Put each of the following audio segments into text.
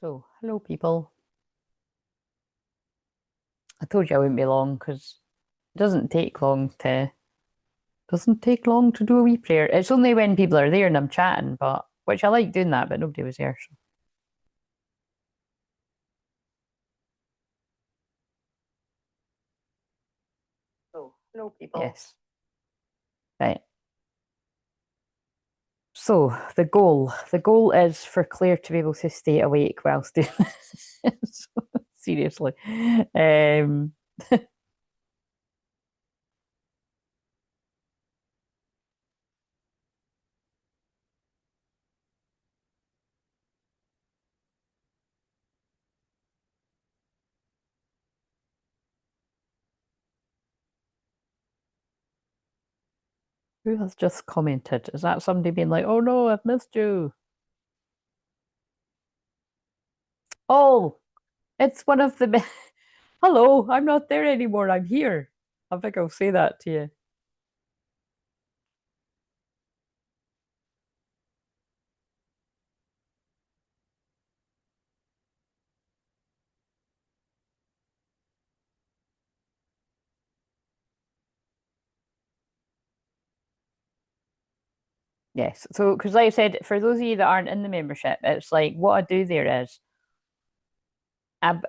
So, hello people. I told you I wouldn't be long because it doesn't take long to do a wee prayer. It's only when people are there and I'm chatting, but which I like doing that, but nobody was there. So, hello people. Yes. Right. So the goal is for Claire to be able to stay awake whilst doing this. Seriously. Um, who has just commented? Is that somebody being like, "Oh no, I've missed you"? Oh, it's one of the. Hello, I'm not there anymore. I'm here. I think I'll say that to you. Yes. So, because like I said, for those of you that aren't in the membership, it's like what I do there is,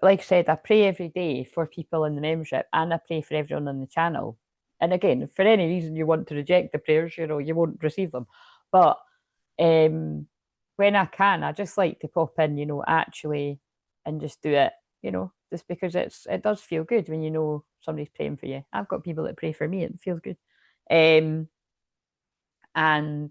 like I said, I pray every day for people in the membership and I pray for everyone on the channel. And again, for any reason you want to reject the prayers, you won't receive them. But um, when I can, I just like to pop in, actually, and just do it, just because it does feel good when you know somebody's praying for you. I've got people that pray for me, it feels good. Um, and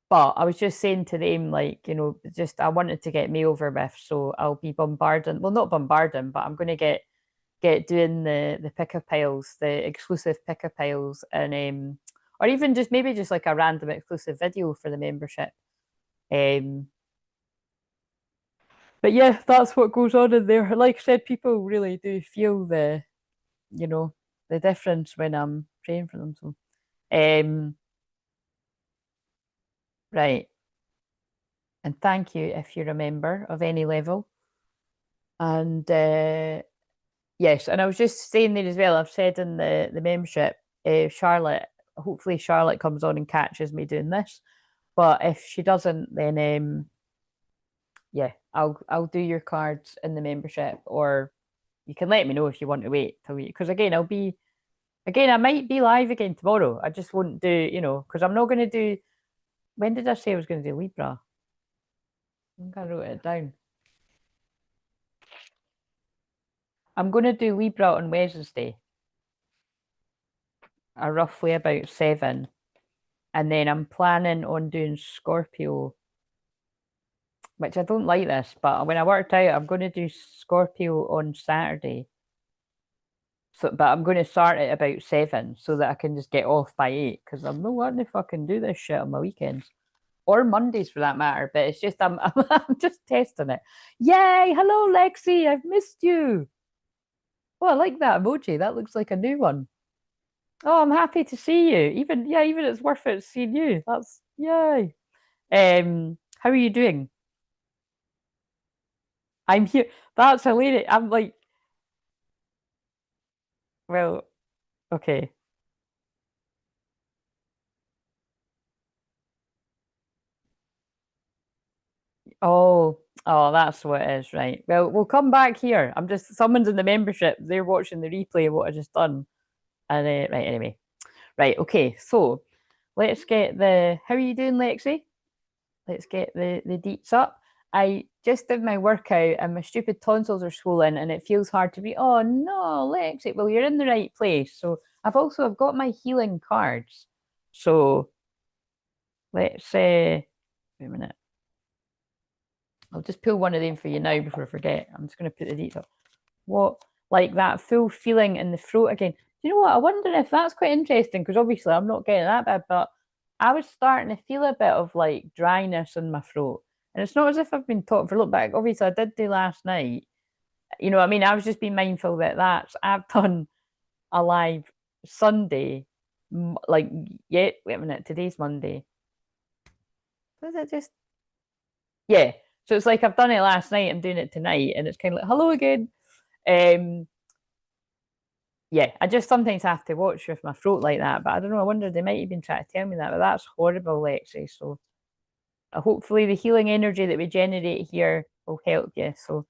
But I was just saying to them, like, just I wanted to get me over with, so I'll be bombarding. Well, not bombarding, but I'm going to get doing the picker piles, the exclusive picker piles, and or even just maybe just like a random exclusive video for the membership. Um, but yeah, that's what goes on in there. Like I said, people really do feel you know, the difference when I'm praying for them. So, um, right, and thank you if you're a member of any level. And yes, and I was just saying there as well. I've said in the membership, Charlotte. Hopefully, Charlotte comes on and catches me doing this. But if she doesn't, then yeah, I'll do your cards in the membership, or you can let me know if you want to wait till you. Because again, I might be live again tomorrow. I just won't do, because I'm not going to do. When did I say I was going to do Libra? I think I wrote it down. I'm going to do Libra on Wednesday, roughly about 7. And then I'm planning on doing Scorpio, which I don't like this, but when I worked out, I'm going to do Scorpio on Saturday. So, but I'm going to start at about 7 so that I can just get off by 8 because I'm not wanting to fucking do this shit on my weekends or Mondays for that matter. But it's just I'm just testing it. Yay! Hello, Lexi. I've missed you. Oh, I like that emoji. That looks like a new one. Oh, I'm happy to see you. Even it's worth it seeing you. That's yay. How are you doing? I'm here. That's hilarious. I'm like, well, okay. Oh, that's what it is, right. Well, we'll come back here. Someone's in the membership. They're watching the replay of what I just done. And right, anyway. Right, okay. So let's get how are you doing, Lexi? Let's get the deets up. I just did my workout and my stupid tonsils are swollen and it feels hard to be. Oh no, Lexi. Well, you're in the right place. So I've got my healing cards. So let's wait a minute. I'll just pull one of them for you now before I forget. I'm just going to put the deets up. What, like that full feeling in the throat again? You know what? I wonder if that's quite interesting because obviously I'm not getting that bad, but I was starting to feel a bit of like dryness in my throat. And it's not as if I've been talking for a little bit. Obviously, I did do last night. I mean, I was just being mindful that I've done a live Sunday, like, yeah, wait a minute, today's Monday. Was it just? Yeah. So it's like I've done it last night, I'm doing it tonight, and it's kind of like, hello again. Um, yeah, I just sometimes have to watch with my throat like that, but I don't know. I wonder they might have been trying to tell me that, but that's horrible, Lexi. So hopefully the healing energy that we generate here will help you. So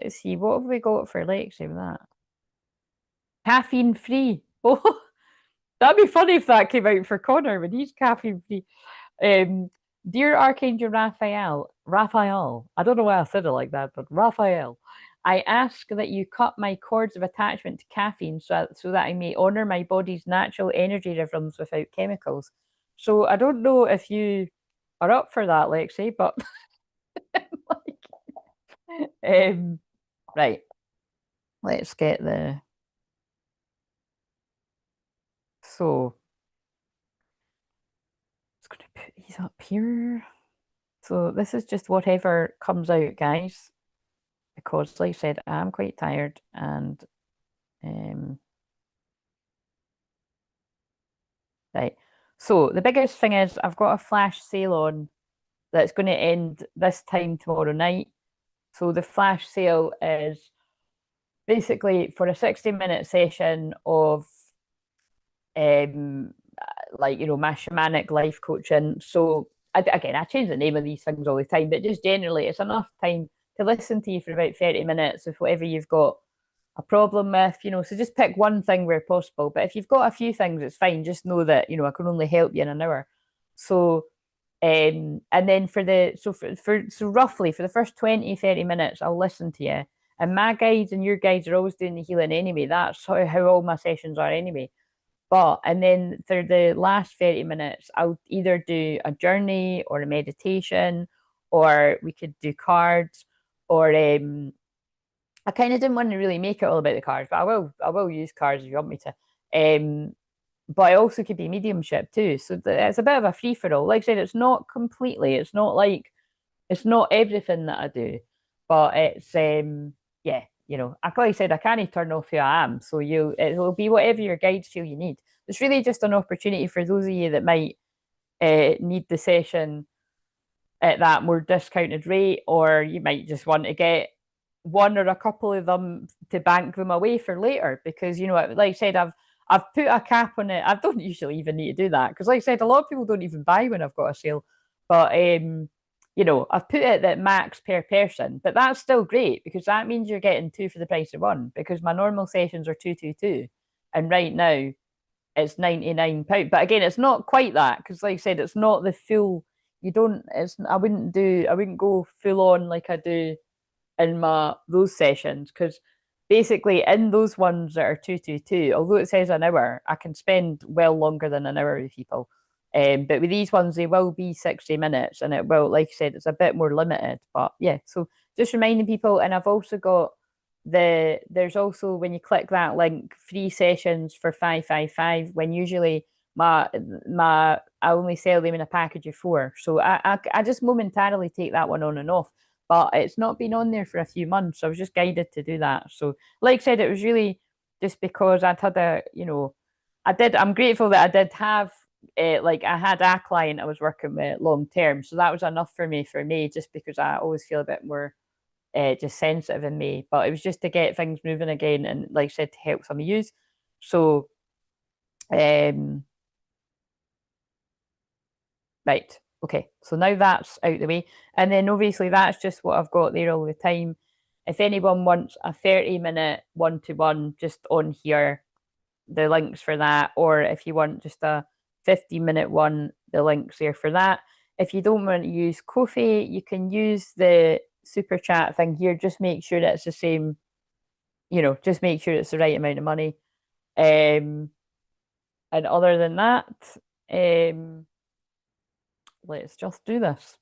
let's see, what have we got for Lexi with that? Caffeine free. Oh, that'd be funny if that came out for Connor when he's caffeine free. Um, Dear Archangel Raphael, I don't know why I said it like that, but Raphael, I ask that you cut my cords of attachment to caffeine so that I may honor my body's natural energy rhythms without chemicals. So I don't know if you are up for that, Lexi, but um, right, let's get the so it's going to put these up here. So this is just whatever comes out, guys, because like I said, I'm quite tired and um right. So the biggest thing is I've got a flash sale on that's going to end this time tomorrow night. So the flash sale is basically for a 60-minute session of um like my shamanic life coaching. So again, I change the name of these things all the time, but just generally it's enough time to listen to you for about 30 minutes of whatever you've got a problem with. So just pick one thing where possible. But if you've got a few things, it's fine. Just know that, I can only help you in an hour. So and then so roughly for the first 20, 30 minutes, I'll listen to you. And my guides and your guides are always doing the healing anyway. That's how all my sessions are anyway. And then for the last 30 minutes, I'll either do a journey or a meditation, or we could do cards, or I kind of didn't want to really make it all about the cards, but I will use cards if you want me to. But I also could be mediumship too. So it's a bit of a free for all. Like I said, it's not completely, it's not everything that I do, but it's yeah, like I said, I can't turn off who I am. So it will be whatever your guides feel you need. It's really just an opportunity for those of you that might need the session at that more discounted rate, or you might just want to get one or a couple of them to bank them away for later. Because like I said, I've put a cap on it. I don't usually even need to do that because, like I said, a lot of people don't even buy when I've got a sale. But I've put it that max per person, but that's still great because that means you're getting two for the price of one. Because my normal sessions are 222, and right now it's £99. But again, it's not quite that because, like I said, it's not the full. You don't. It's. I wouldn't go full on like I do in my those sessions because basically in those ones that are 222, although it says an hour, I can spend well longer than an hour with people. But with these ones, they will be 60 minutes, and it will, like I said, it's a bit more limited. But yeah, so just reminding people, and I've also got there's also when you click that link, free sessions for 555. When usually my I only sell them in a package of four, so I just momentarily take that one on and off, but it's not been on there for a few months. So I was just guided to do that. So, like I said, it was really just because I'd had I'm grateful that I did have, like, I had a client I was working with long term. So that was enough for me, just because I always feel a bit more just sensitive in me. But it was just to get things moving again. And, like I said, to help some of you. So, um, right. Okay. So now that's out the way. And then obviously that's just what I've got there all the time. If anyone wants a 30-minute one-to-one just on here, the links for that. Or if you want just a 15-minute one, the links there for that. If you don't want to use Kofi, you can use the super chat thing here. Just make sure that it's the same, just make sure it's the right amount of money. And other than that, um, let's just do this.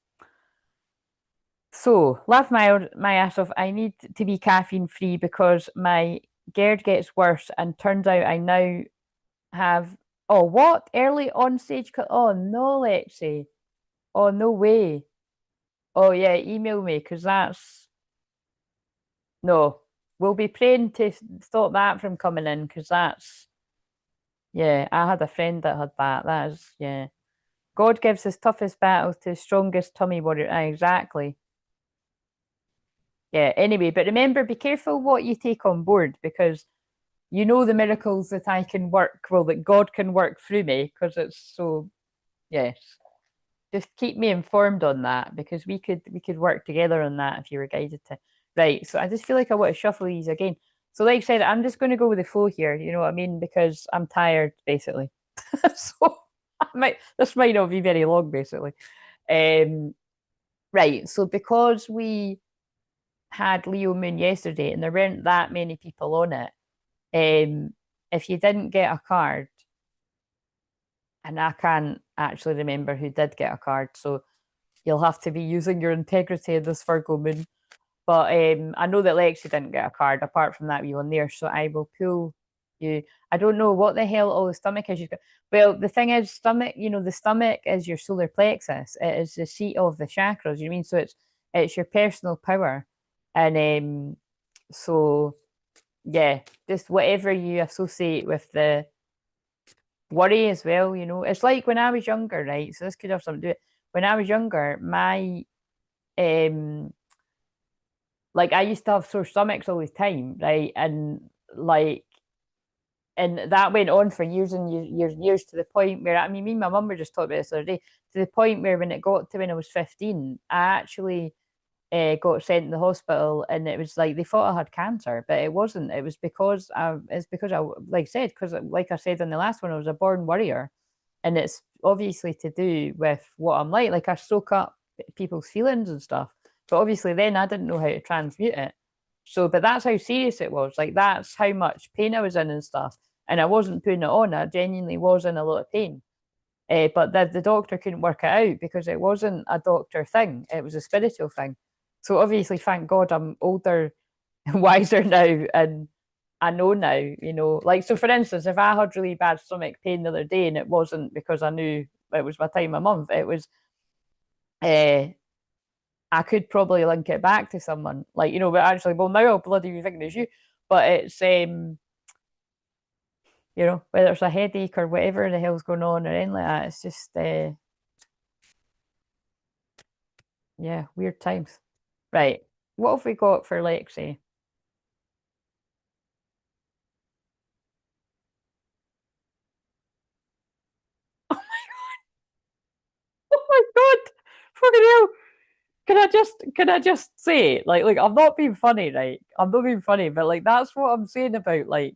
So, laugh my ass off. I need to be caffeine free because my GERD gets worse, and turns out I now have. Oh, what? Early on stage. Oh, no, Lexi. Oh, no way. Oh, yeah, email me because that's. No, we'll be praying to stop that from coming in because that's. Yeah, I had a friend that had that. That is, yeah. God gives his toughest battles to his strongest tummy warrior. Exactly. Yeah, anyway, but remember, be careful what you take on board, because you know the miracles that I can work, well, that God can work through me, because it's so, yes. Just keep me informed on that, because we could work together on that if you were guided to. Right. So I just feel like I want to shuffle these again. So like I said, I'm just going to go with the flow here, you know what I mean? Because I'm tired, basically. So this might not be very long, basically. Um, right. So because we had Leo Moon yesterday and there weren't that many people on it, if you didn't get a card, and I can't actually remember who did get a card, so you'll have to be using your integrity in this Virgo moon. But I know that Lexi didn't get a card apart from that wee one there, so I will pull you. I don't know what the hell all the stomach issues got. Well, the thing is, stomach. You know, the stomach is your solar plexus. It is the seat of the chakras. You know what I mean? So it's your personal power, and so yeah, just whatever you associate with the worry as well. You know, it's like when I was younger, right? So this could have something to do with it. When I was younger, my um like I used to have sore stomachs all the time, right? Like and that went on for years and years and years, to the point where, I mean, me and my mum were just talking about this the other day, to the point where when it got to when I was 15, I actually got sent to the hospital, and it was like they thought I had cancer, but it wasn't. It was because I, like I said, because like I said in the last one, I was a born worrier, and it's obviously to do with what I'm like. Like I soak up people's feelings and stuff, but obviously then I didn't know how to transmute it. So, but that's how serious it was. Like that's how much pain I was in and stuff, and I wasn't putting it on. I genuinely was in a lot of pain. But the doctor couldn't work it out because it wasn't a doctor thing, it was a spiritual thing. So obviously, thank God I'm older and wiser now, and I know now, you know. Like, so for instance, if I had really bad stomach pain the other day and it wasn't because I knew it was my time of month, it was, uh, I could probably link it back to someone. Like, you know, but actually, well, now I'll bloody be thinking it's you. But it's, you know, whether it's a headache or whatever the hell's going on or anything like that, it's just, yeah, weird times. Right. What have we got for Lexi? Oh my God. Fucking hell. Can I just say, like, I'm not being funny, right? I'm not being funny, but like that's what I'm saying about, like,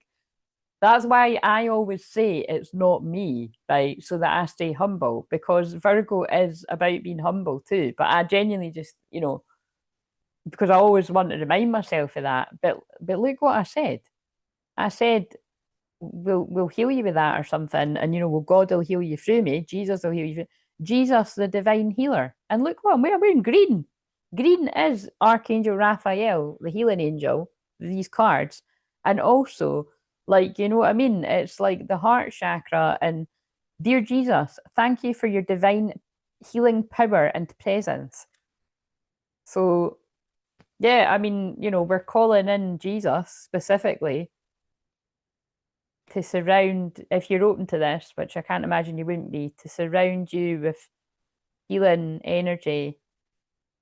that's why I always say it's not me, right? So that I stay humble, because Virgo is about being humble too. But I genuinely just, you know, because I always want to remind myself of that. But look what I said. I said we'll heal you with that or something, and you know, well, God will heal you through me. Jesus will heal you. Jesus, the divine healer. And look what I'm wearing green. Green is Archangel Raphael, the healing angel. These cards, and also, like, you know what I mean. It's like the heart chakra. And dear Jesus, thank you for your divine healing power and presence. So yeah, I mean, you know, we're calling in Jesus specifically to surround, if you're open to this, which I can't imagine you wouldn't be, to surround you with healing energy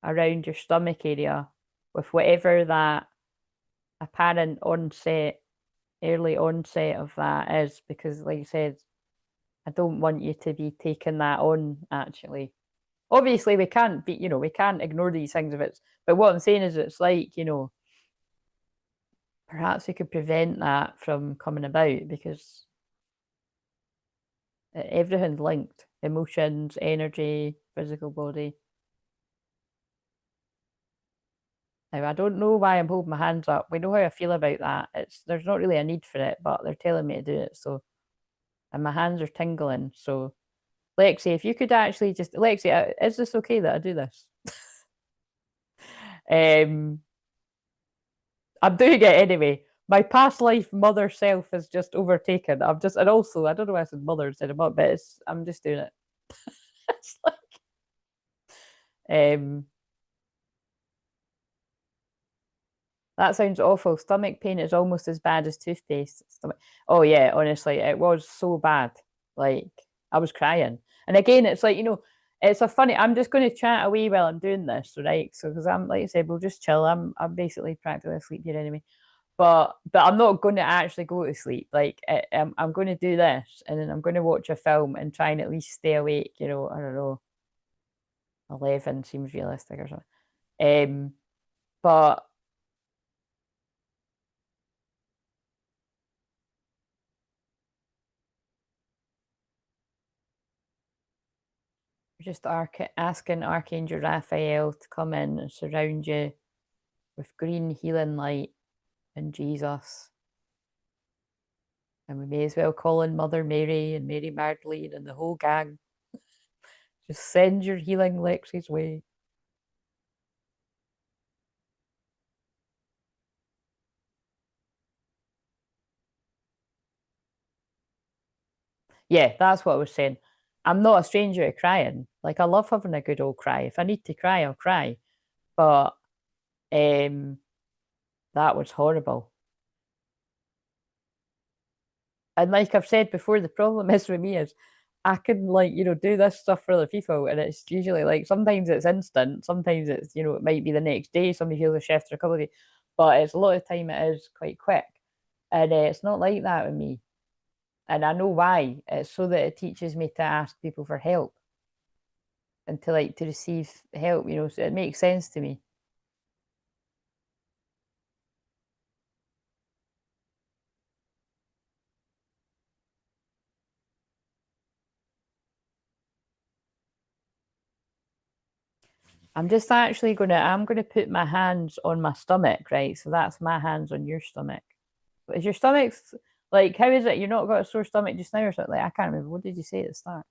around your stomach area, with whatever that apparent onset, early onset of that is, because like I said, I don't want you to be taking that on actually. Obviously we can't be, you know, we can't ignore these things if it's, but what I'm saying is it's like, you know, perhaps we could prevent that from coming about, because everything's linked: emotions, energy, physical body. Now, I don't know why I'm holding my hands up. We know how I feel about that. It's There's not really a need for it, but they're telling me to do it. So, and my hands are tingling. So, Lexi, if you could actually just, Lexi, is this okay that I do this? Um, I'm doing it anyway. My past life mother self is just overtaken. I'm just, and also, I don't know why I said mother instead of mom, but I'm just doing it. It's like, um, that sounds awful. Stomach pain is almost as bad as toothpaste. Oh yeah, honestly, it was so bad. Like I was crying. And again, it's like, you know, It's a funny. I'm just going to chat away while I'm doing this, right? So because I'm like I said, we'll just chill. I'm basically practically asleep here anyway. But I'm not going to actually go to sleep. Like I'm going to do this, and then I'm going to watch a film and try and at least stay awake. You know, I don't know, 11 seems realistic or something. But just asking Archangel Raphael to come in and surround you with green healing light and Jesus. And we may as well call in Mother Mary and Mary Magdalene and the whole gang. Just send your healing Lexi's way. Yeah, that's what I was saying. I'm not a stranger to crying. Like I love having a good old cry. If I need to cry, I'll cry. But um that was horrible. And like I've said before, the problem is with me is I can like, do this stuff for other people and it's usually like sometimes it's instant, sometimes it's, it might be the next day, somebody feels a shift or a couple of days, but it's a lot of time it is quite quick. And it's not like that with me. And I know why. It's so that it teaches me to ask people for help and to like to receive help, so it makes sense to me. I'm gonna put my hands on my stomach, right? So that's my hands on your stomach. Is your stomach like how is it? You're not got a sore stomach just now or something? Like I can't remember. What did you say at the start?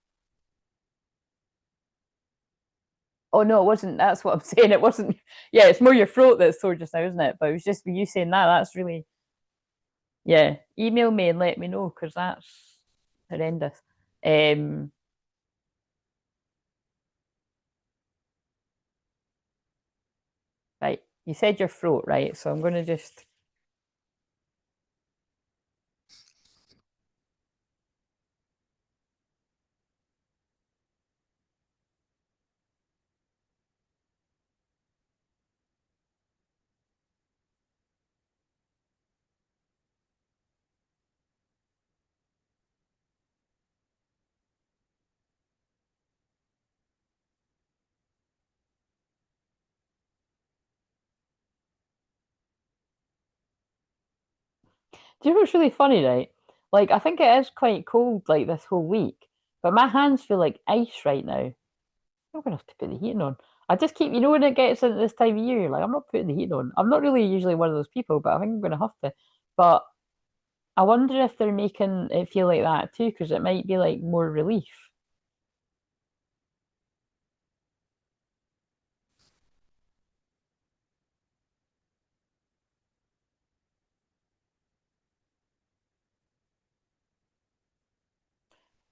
Oh no, it wasn't. That's what I'm saying. It wasn't. Yeah, it's more your throat that's sore just now, isn't it? But it was just you saying that. That's really yeah. Email me and let me know because that's horrendous. Um, right. You said your throat, right? So I'm gonna just. Do you know what's really funny, right? Like I think it is quite cold like this whole week, but my hands feel like ice right now. I'm gonna have to put the heating on. I just keep, when it gets into this time of year, like I'm not putting the heating on. I'm not really usually one of those people, but I think I'm gonna have to. But I wonder if they're making it feel like that too, because it might be like more relief.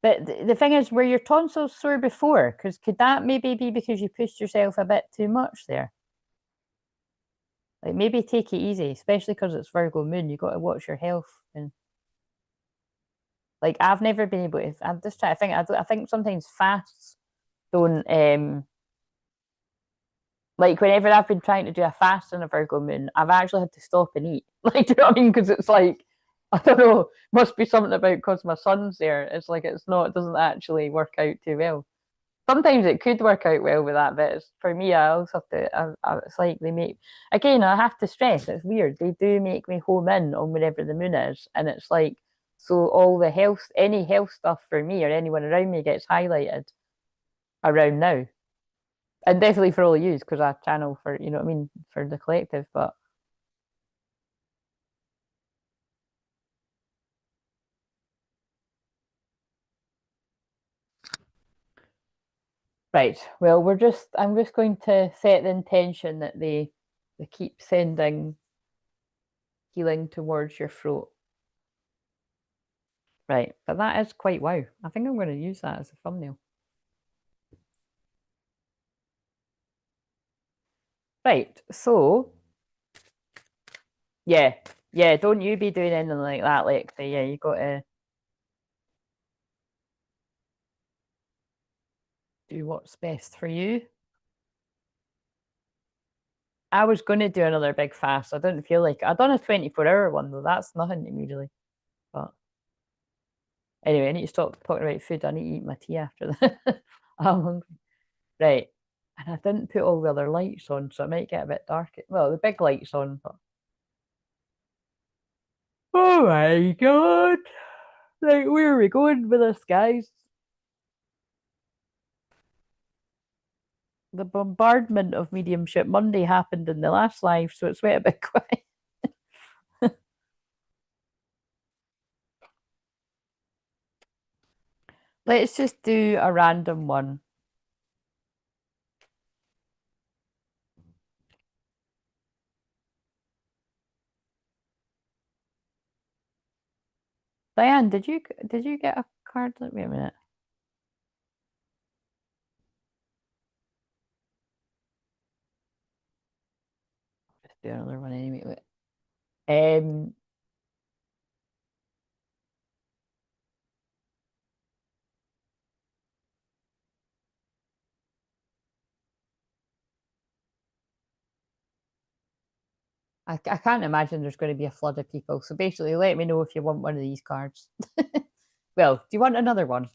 But the thing is, were your tonsils sore before? Because could that maybe be because you pushed yourself a bit too much there? Like maybe take it easy, especially because it's Virgo moon. You got to watch your health and like I've never been able to. I'm just trying to think. I think sometimes fasts don't like whenever I've been trying to do a fast on a Virgo moon, I've actually had to stop and eat. Like, do you know what I mean? Because it's like I don't know, must be something about because my son's there. It's like it's not, it doesn't actually work out too well. Sometimes it could work out well with that, but it's, for me, I also have to. It's like they make again. I have to stress. It's weird. They do make me home in on whenever the moon is, and it's like so all the health, any health stuff for me or anyone around me gets highlighted around now, and definitely for all of you because I channel for you know what I mean for the collective. But right, well, I'm just going to set the intention that they keep sending healing towards your throat. Right, but that is quite wow. I think I'm going to use that as a thumbnail. Right, so yeah, yeah, don't you be doing anything like that, Lexi. Yeah, you got to. Do what's best for you. I was going to do another big fast. I didn't feel like I'd done a 24-hour one though. That's nothing to me really. But anyway, I need to stop talking about food. I need to eat my tea after that. I'm hungry. Right. And I didn't put all the other lights on, so it might get a bit dark. Well, the big lights on, but oh my god. Like, where are we going with this, guys? The bombardment of Mediumship Monday happened in the last live, so it's went a bit quiet. Let's just do a random one. Diane, did you get a card? Wait a minute. Just do another one anyway. I can't imagine there's going to be a flood of people. So basically, let me know if you want one of these cards. Well, do you want another one?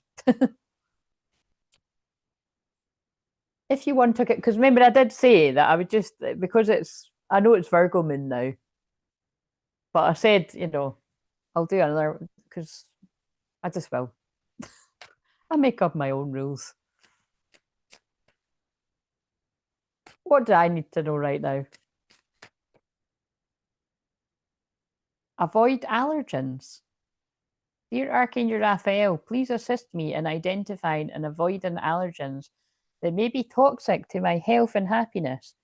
If you want to get, because remember I did say that I would just, because I know it's Virgo moon now, but I said, I'll do another because I just will. I make up my own rules. What do I need to know right now? Avoid allergens. Dear Archangel Raphael, please assist me in identifying and avoiding allergens that may be toxic to my health and happiness.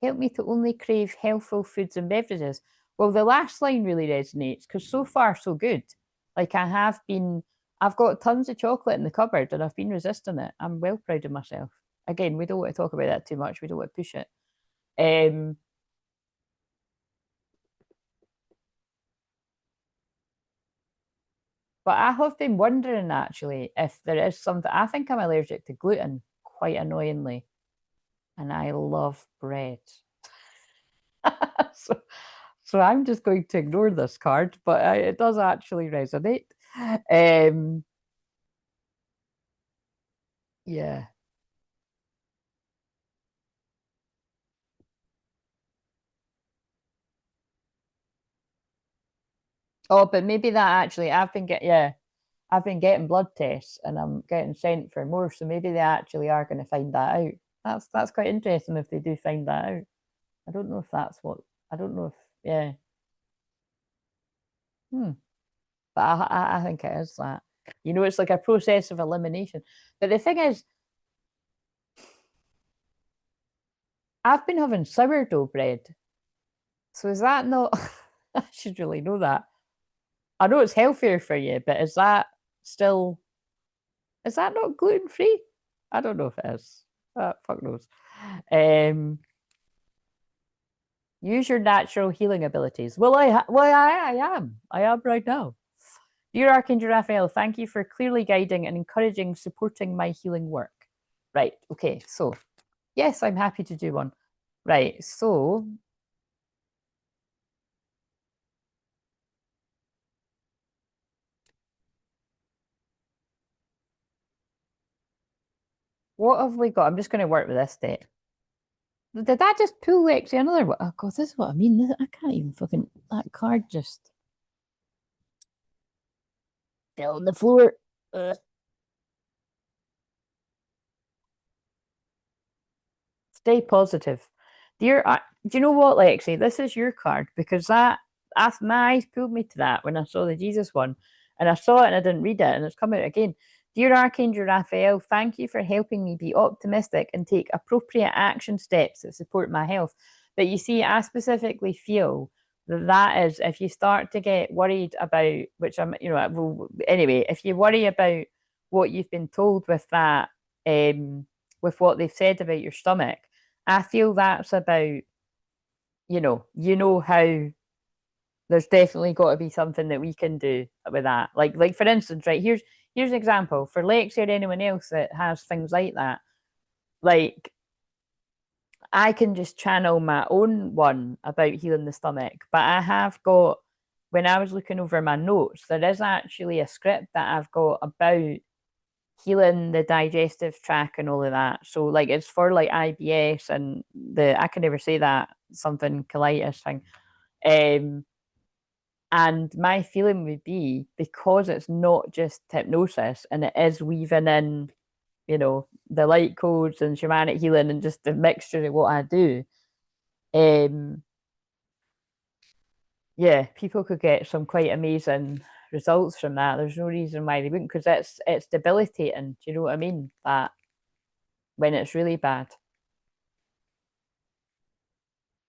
Help me to only crave healthful foods and beverages. Well, the last line really resonates because so far, so good. Like I've got tons of chocolate in the cupboard and I've been resisting it. I'm well proud of myself. Again, we don't want to talk about that too much. We don't want to push it. But I have been wondering actually if there is something. I think I'm allergic to gluten, quite annoyingly, and I love bread. so, so I'm just going to ignore this card, but it does actually resonate. Yeah. Oh, but maybe that actually I've been getting blood tests and I'm getting sent for more, so maybe they actually are going to find that out. That's quite interesting if they do find that out. I don't know if that's what I don't know if yeah. Hmm. But I think it is that. It's like a process of elimination. But the thing is, I've been having sourdough bread. So is that not I should really know that. I know it's healthier for you, but is that not gluten free? I don't know if it is. Fuck knows. Um, use your natural healing abilities. Well, I am. I am right now. Dear Archangel Raphael, thank you for clearly guiding and encouraging, supporting my healing work. Right. Okay. So, yes, I'm happy to do one. Right. So, what have we got? I'm just going to work with this deck. Did that just pull actually another one? Oh, God, this is what I mean. I can't even fucking. That card just fell on the floor. Stay positive. Dear, do you know what, Lexi? This is your card because my eyes pulled me to that when I saw the Jesus one, and I saw it and I didn't read it, and it's come out again. Dear Archangel Raphael, thank you for helping me be optimistic and take appropriate action steps that support my health. But you see, I specifically feel that is if you start to get worried about, which I'm, anyway, if you worry about what you've been told with that, with what they've said about your stomach, I feel that's about, how there's definitely got to be something that we can do with that. Like for instance, right, here's here's an example for Lexi or anyone else that has things like that. Like, I can just channel my own one about healing the stomach, but I have got, when I was looking over my notes, there is actually a script that I've got about healing the digestive tract and all of that. So like it's for like IBS and I can never say that, something colitis thing. And my feeling would be, because it's not just hypnosis and it is weaving in, you know, the light codes and shamanic healing and just the mixture of what I do, yeah, people could get some quite amazing results from that. There's no reason why they wouldn't, because it's debilitating. Do you know what I mean? That when it's really bad.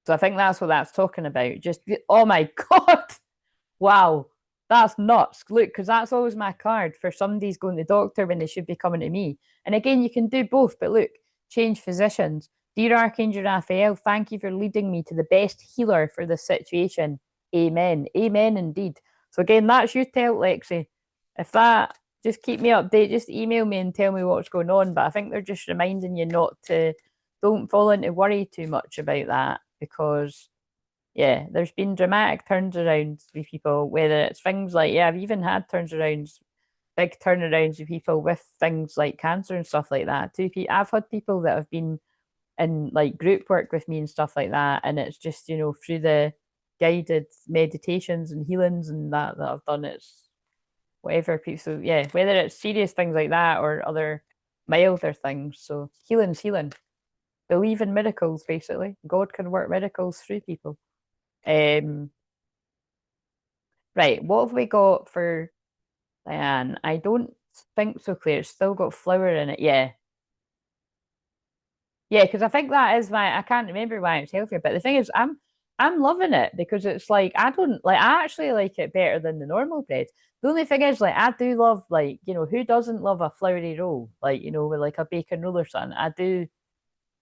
So I think that's what that's talking about. Just, oh my God, wow, that's nuts. Look, because that's always my card for somebody's going to the doctor when they should be coming to me. And again, you can do both, but look, change physicians. Dear Archangel Raphael, thank you for leading me to the best healer for this situation. Amen. Amen indeed. So again, that's your tell, Lexi. If that, just keep me updated. Just email me and tell me what's going on. But I think they're just reminding you don't fall into worry too much about that, because yeah, there's been dramatic turns around with people, whether it's things like, yeah, I've even had turns arounds, big turnarounds with people with things like cancer and stuff like that too. I've had people that have been in like group work with me and stuff like that, and it's just, you know, through the guided meditations and healings and that I've done, it's whatever people. So yeah, whether it's serious things like that or other milder things, so healing's healing. Believe in miracles, basically. God can work miracles through people. Right, what have we got for Diane? I don't think so, Claire. It's still got flower in it. Yeah. Yeah, because I think that is why I can't remember why it's healthier. But the thing is, I'm loving it because it's like I don't like I actually like it better than the normal bread. The only thing is, like, I do love, like, you know, who doesn't love a floury roll? Like, you know, with like a bacon roll or something. I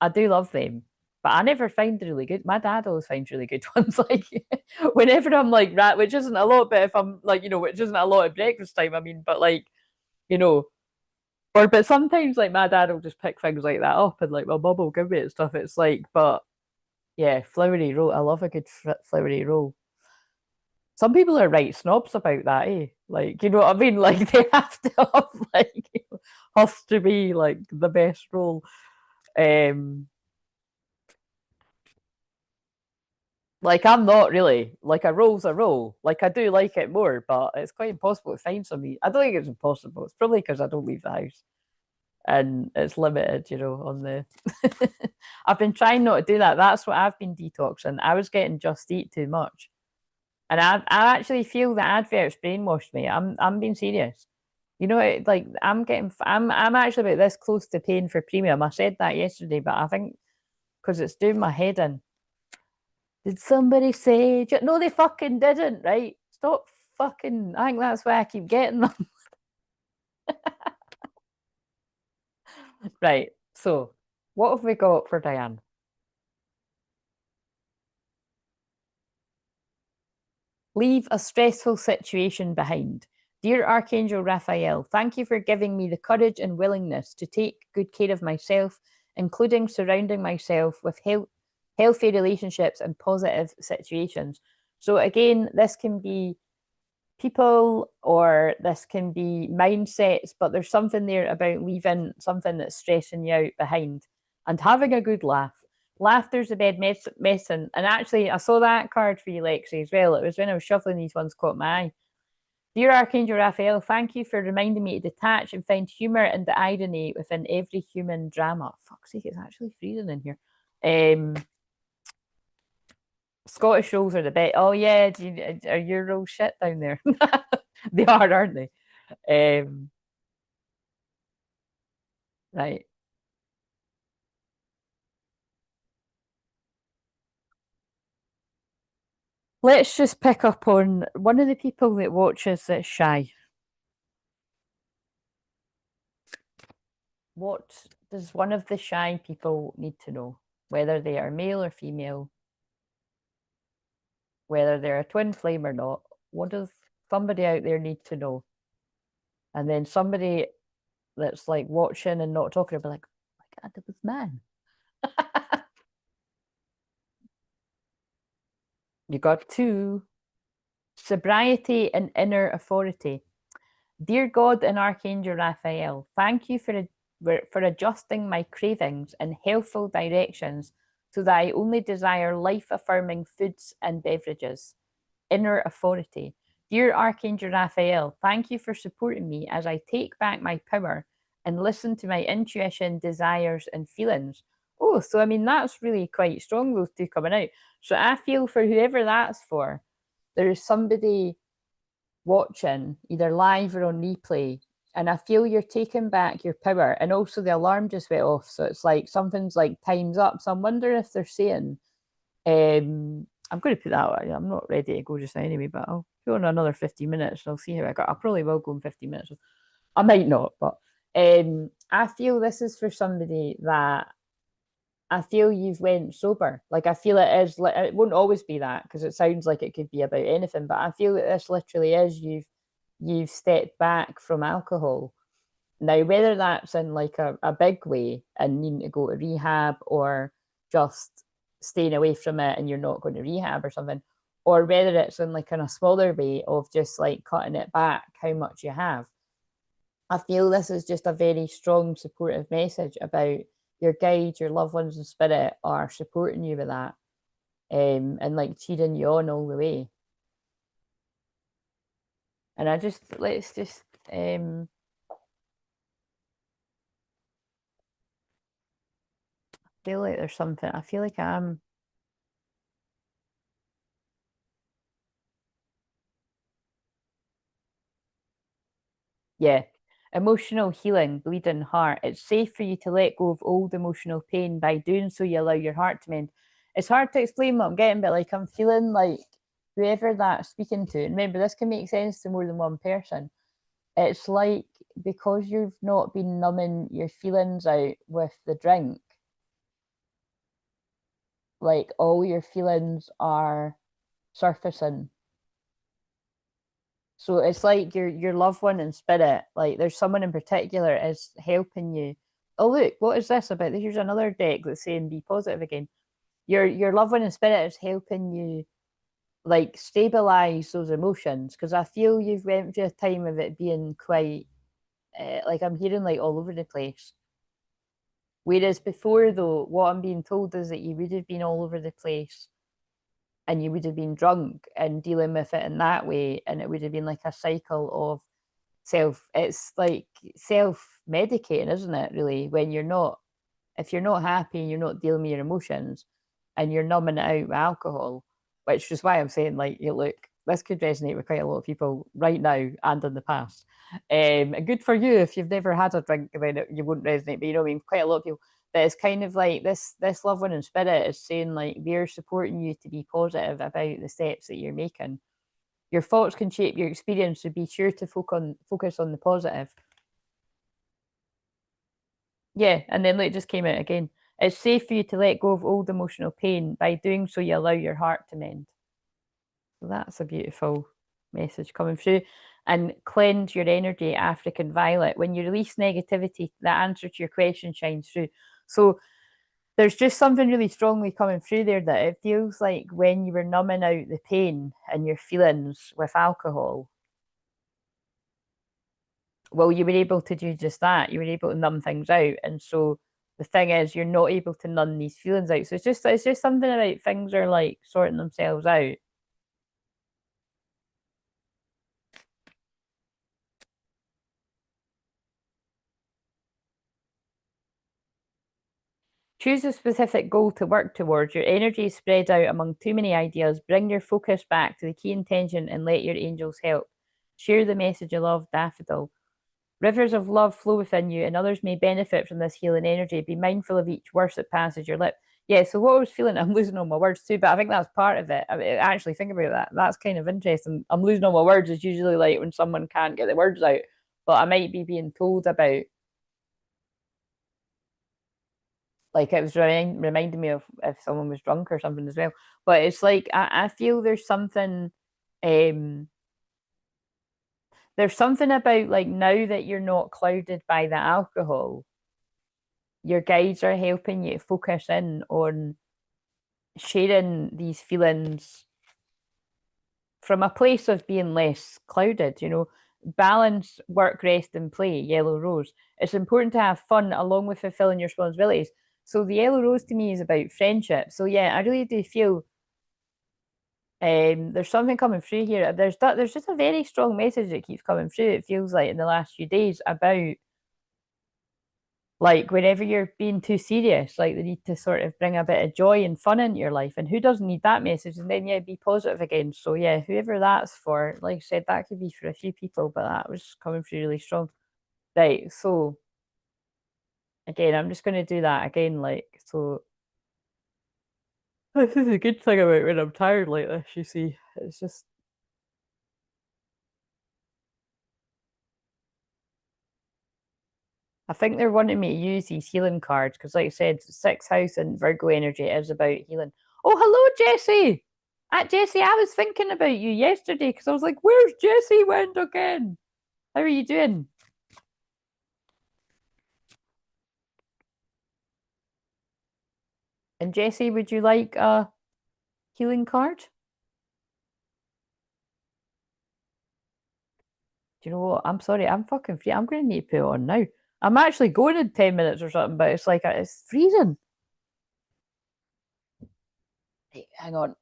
do love them, but I never find really good. My dad always finds really good ones. Like whenever I'm like rat, which isn't a lot, but if I'm like, you know, which isn't a lot at breakfast time. I mean, but like, you know, but sometimes like my dad will just pick things like that up and like my mum will give me it and stuff. It's like, but yeah, floury roll. I love a good floury roll. Some people are right snobs about that, eh? Like, you know what I mean? Like they have to have like, you know, has to be like the best roll. Um, Like, I'm not really like, a roll's a roll. Like, I do like it more, but it's quite impossible to find some. I don't think it's impossible. It's probably because I don't leave the house and it's limited, you know, on the. I've been trying not to do that. That's what I've been detoxing. I was getting Just Eat too much, and I actually feel that adverts brainwashed me. I'm being serious. You know, like I'm actually about this close to paying for premium. I said that yesterday, but I think because it's doing my head in. Did somebody say? No, they fucking didn't, right? Stop fucking. I think that's why I keep getting them. Right. So, what have we got for Diane? Leave a stressful situation behind. Dear Archangel Raphael, thank you for giving me the courage and willingness to take good care of myself, including surrounding myself with healthy relationships and positive situations. So, again, this can be people or this can be mindsets, but there's something there about leaving something that's stressing you out behind and having a good laugh. Laughter's the bed medicine. And actually, I saw that card for you, Lexi, as well. It was when I was shuffling these ones caught my eye. Dear Archangel Raphael, thank you for reminding me to detach and find humour and the irony within every human drama. Fuck's sake, it's actually freezing in here. Scottish rolls are the best. Oh yeah, are your rolls shit down there? They are, aren't they? Right. Let's just pick up on one of the people that watches that's shy. What does one of the shy people need to know? Whether they are male or female, whether they're a twin flame or not. What does somebody out there need to know? And then somebody that's like watching and not talking will be like, oh my God, it was man. You got two. Sobriety and inner authority. Dear God and Archangel Raphael, thank you for adjusting my cravings in healthful directions so that I only desire life-affirming foods and beverages. Inner authority. Dear Archangel Raphael, thank you for supporting me as I take back my power and listen to my intuition, desires, and feelings. Oh, so I mean, that's really quite strong, those two coming out. So I feel for whoever that's for, there is somebody watching, either live or on replay, and I feel you're taking back your power. And also the alarm just went off, so it's like something's like time's up. So I'm wondering if they're saying, I'm going to put that. I'm not ready to go just now anyway, but I'll go on another 15 minutes. And I'll see how I got. I probably will go in 15 minutes. I might not, but I feel this is for somebody that I feel you've went sober. Like I feel it is. It won't always be that because it sounds like it could be about anything. But I feel that this literally is you've stepped back from alcohol. Now, whether that's in like a big way and needing to go to rehab or just staying away from it and you're not going to rehab or something, or whether it's in like in a smaller way of just like cutting it back how much you have. I feel this is just a very strong supportive message about your guides, your loved ones in spirit are supporting you with that, and like cheering you on all the way. And let's just feel like there's something. I feel like I'm. Yeah. Emotional healing, bleeding heart. It's safe for you to let go of old emotional pain. By doing so, you allow your heart to mend. It's hard to explain what I'm getting, but like I'm feeling like whoever that's speaking to, and remember, this can make sense to more than one person. It's like because you've not been numbing your feelings out with the drink, like all your feelings are surfacing. So it's like your loved one in spirit, like there's someone in particular is helping you. Oh look, what is this about? Here's another deck that's saying be positive again. Your loved one in spirit is helping you like stabilize those emotions because I feel you've went through a time of it being quite like I'm hearing like all over the place. Whereas before though, what I'm being told is that you would have been all over the place and you would have been drunk and dealing with it in that way, and it would have been like a cycle of it's like self-medicating, isn't it, really, when you're not, if you're not happy and you're not dealing with your emotions and you're numbing it out with alcohol, which is why I'm saying like, you look, this could resonate with quite a lot of people right now and in the past. Good for you. If you've never had a drink, then you wouldn't resonate, but you know what I mean, quite a lot of people. But it's kind of like this loved one in spirit is saying like we're supporting you to be positive about the steps that you're making. Your thoughts can shape your experience, so be sure to focus on the positive. Yeah, and then it just came out again. It's safe for you to let go of old emotional pain. By doing so, you allow your heart to mend. So that's a beautiful message coming through. And cleanse your energy, African violet. When you release negativity, the answer to your question shines through. So there's just something really strongly coming through there that it feels like when you were numbing out the pain and your feelings with alcohol, well, you were able to do just that. You were able to numb things out. And so the thing is, you're not able to numb these feelings out. So it's just something about things are like sorting themselves out. Choose a specific goal to work towards. Your energy is spread out among too many ideas. Bring your focus back to the key intention and let your angels help. Share the message of love, Daffodil. Rivers of love flow within you, and others may benefit from this healing energy. Be mindful of each word that passes your lip. Yeah, so what I was feeling, I'm losing all my words too, but I think that's part of it. I mean, actually, think about that. That's kind of interesting. I'm losing all my words. It's usually like when someone can't get the words out, but I might be being told about, like it was reminding me of if someone was drunk or something as well. But it's like, I feel there's something, um, there's something about like now that you're not clouded by the alcohol, your guides are helping you focus in on sharing these feelings from a place of being less clouded, balance, work, rest, and play, yellow rose. It's important to have fun along with fulfilling your responsibilities. So the yellow rose to me is about friendship. So yeah, I really do feel there's something coming through here. There's just a very strong message that keeps coming through. It feels like in the last few days about like whenever you're being too serious, like they need to sort of bring a bit of joy and fun into your life. And who doesn't need that message? And then yeah, be positive again. So yeah, whoever that's for, like I said, that could be for a few people, but that was coming through really strong. Right. So again, I'm just gonna do that again, like so. This is a good thing about when I'm tired like this, you see. It's just I think they're wanting me to use these healing cards because, like I said, sixth house and Virgo energy is about healing. Oh, hello, Jessie. Jessie, I was thinking about you yesterday because I was like, where's Jessie went again? How are you doing? And Jessie, would you like a healing card? Do you know what? I'm sorry, I'm fucking free. I'm going to need to put it on now. I'm actually going in 10 minutes or something, but it's like it's freezing. Hey, hang on.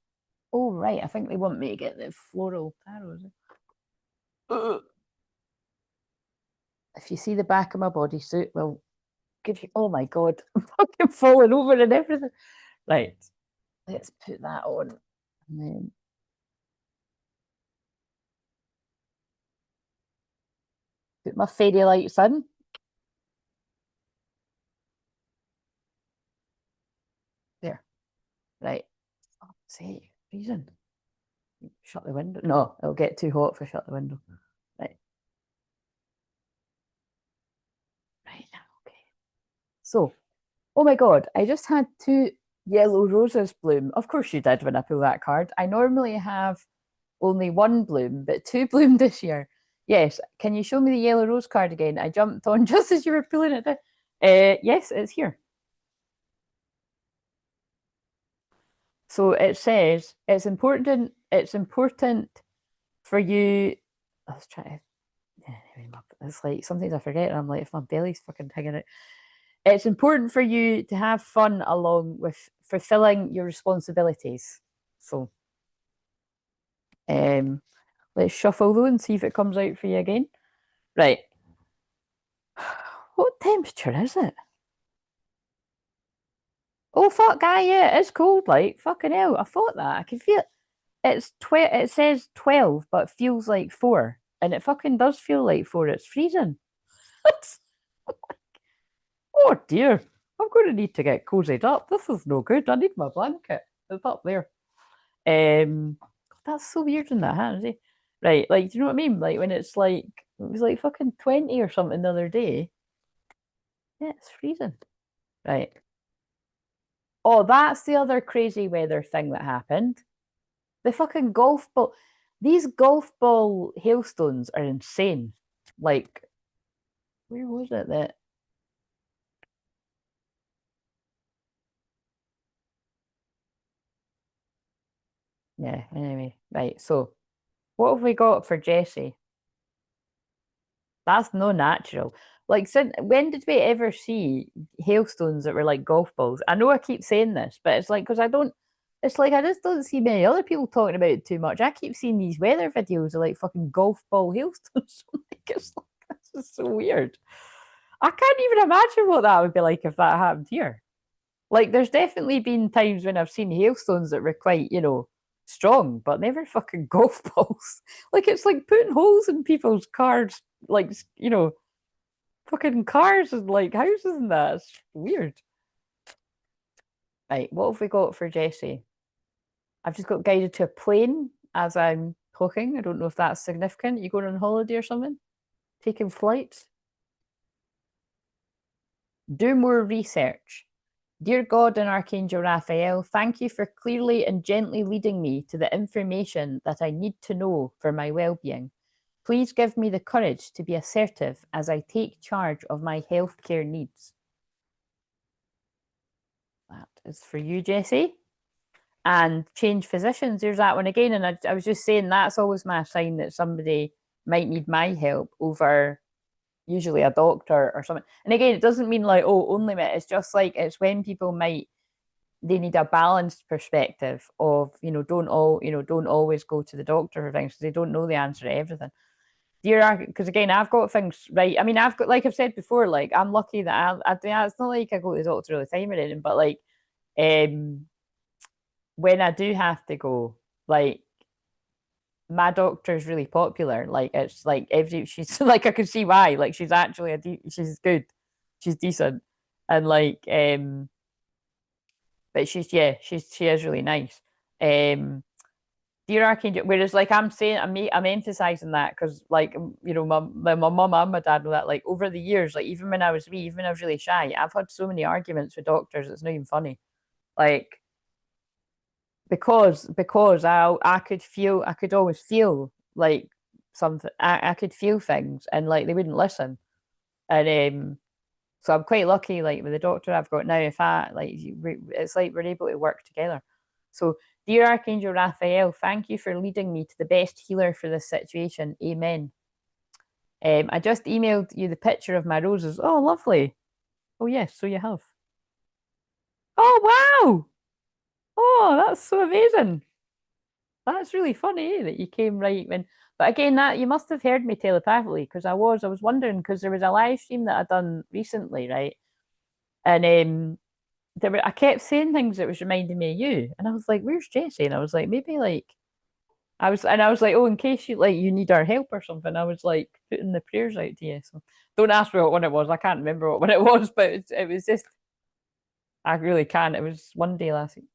Oh, right. I think they want me to get the floral tarot. If you see the back of my bodysuit, well, give you. Oh my God, I'm fucking falling over and everything. Right, let's put that on. And then put my fairy lights in. There. Right. Oh, say, reason. Shut the window. No, it'll get too hot if I shut the window. Right. Right. Okay. So, oh my God, I just had two yellow roses bloom. Of course you did when I pull that card. I normally have only one bloom, but two bloomed this year. Yes. Can you show me the yellow rose card again? I jumped on just as you were pulling it down. Yes, it's here. So it says it's important for you. Let's try to. Yeah, it's like sometimes I forget, and I'm like, if my belly's fucking hanging out. It's important for you to have fun along with fulfilling your responsibilities. So, um, let's shuffle though and see if it comes out for you again. Right. What temperature is it? Oh fuck, guy, yeah, it's cold. Like fucking hell, I thought that I can feel it. It's It says 12, but feels like 4, and it fucking does feel like 4. It's freezing. Oh dear, I'm going to need to get cozied up. This is no good. I need my blanket. It's up there. That's so weird in that hand, is it? Right, like, do you know what I mean? Like when it's like it was like fucking 20 or something the other day. Yeah, it's freezing. Right. Oh, that's the other crazy weather thing that happened. The fucking golf ball. These golf ball hailstones are insane. Like, where was it that? Yeah, anyway. Right. So, what have we got for Jessie? That's no natural. Like, since when did we ever see hailstones that were like golf balls? I know I keep saying this, but it's like because I don't. It's like I just don't see many other people talking about it too much. I keep seeing these weather videos of like fucking golf ball hailstones. Like, it's like this is so weird. I can't even imagine what that would be like if that happened here. Like, there's definitely been times when I've seen hailstones that were quite, strong, but never fucking golf balls. Like, it's like putting holes in people's cars, like, fucking cars and like houses and that. It's weird. Right, what have we got for Jessie? I've just got guided to a plane as I'm talking. I don't know if that's significant. You going on holiday or something? Taking flights? Do more research. Dear God and Archangel Raphael, thank you for clearly and gently leading me to the information that I need to know for my well being. Please give me the courage to be assertive as I take charge of my healthcare needs. That is for you, Jessie. And change physicians, there's that one again. And I was just saying that's always my sign that somebody might need my help over usually a doctor or something. And again, it doesn't mean like, oh, only me. It's just like it's when people they need a balanced perspective of, don't always go to the doctor for things because they don't know the answer to everything. Because again, I've got things right. I mean, I've got, like I've said before, like I'm lucky that it's not like I go to the doctor all the time or anything, but like when I do have to go, like my doctor's really popular. Like it's like she's like I can see why. Like she's actually she's good, she's decent, and like but she is really nice. Dear Archangel, whereas like I'm saying, I'm emphasizing that because like my mum and my dad know that like over the years, like even when I was really shy, I've had so many arguments with doctors. It's not even funny, like because I could always feel like something. I could feel things and like they wouldn't listen, and so I'm quite lucky. Like with the doctor I've got now, if I like, it's like we're able to work together. So, dear Archangel Raphael, thank you for leading me to the best healer for this situation. Amen. I just emailed you the picture of my roses. Oh, lovely. Oh, yes, so you have. Oh, wow. Oh, that's so amazing. That's really funny that you came right when. But again, that you must have heard me telepathically because I was wondering because there was a live stream that I'd done recently, right? And I kept saying things that was reminding me of you, and I was like, "Where's Jessie?" And I was like, maybe like I was like, "Oh, in case you need our help or something." I was like putting the prayers out to you. So don't ask me what one it was. I can't remember what one it was, but it was just I really can't. It was one day last week.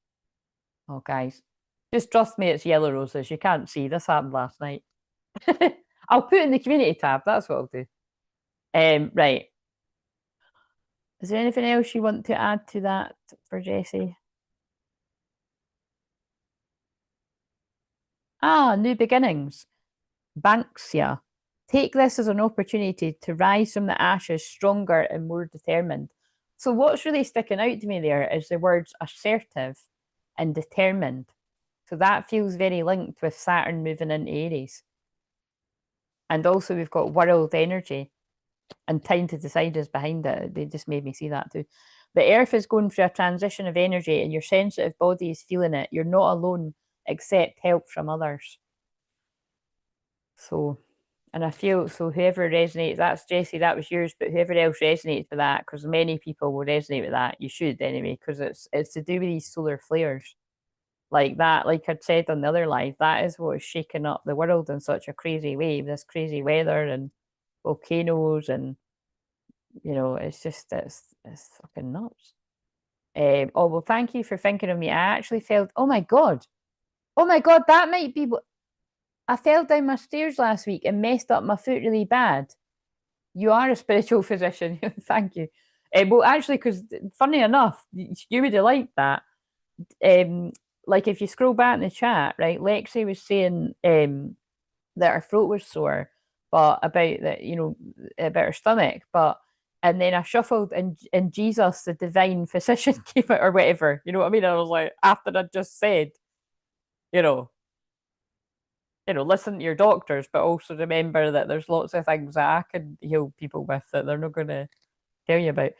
Oh, guys, just trust me. It's yellow roses. You can't see. This happened last night. I'll put it in the community tab. That's what I'll do. Right. Is there anything else you want to add to that for Jessie? Ah, new beginnings. Banksia. Take this as an opportunity to rise from the ashes stronger and more determined. So, what's really sticking out to me there is the words assertive and determined. So, that feels very linked with Saturn moving into Aries. And also, we've got world energy and time to decide is behind it. They just made me see that too. The earth is going through a transition of energy, and your sensitive body is feeling it. You're not alone, accept help from others. So, and I feel so whoever resonates, that's Jessie, that was yours, but whoever else resonates with that, because many people will resonate with that, you should anyway, because it's to do with these solar flares. Like that, like I'd said on the other live, that is what is shaking up the world in such a crazy way, this crazy weather and volcanoes and it's fucking nuts. Oh well, thank you for thinking of me. I actually felt, oh my god, that might be what I fell down my stairs last week and messed up my foot really bad. You are a spiritual physician. Thank you. Well, actually, because funny enough, you would have liked that. Like if you scroll back in the chat, right? Lexi was saying that her throat was sore, but about about her stomach, but and then I shuffled and Jesus, the divine physician, came out or whatever. You know what I mean? And I was like, after I just said, you know, listen to your doctors, but also remember that there's lots of things that I can heal people with that they're not going to tell you about.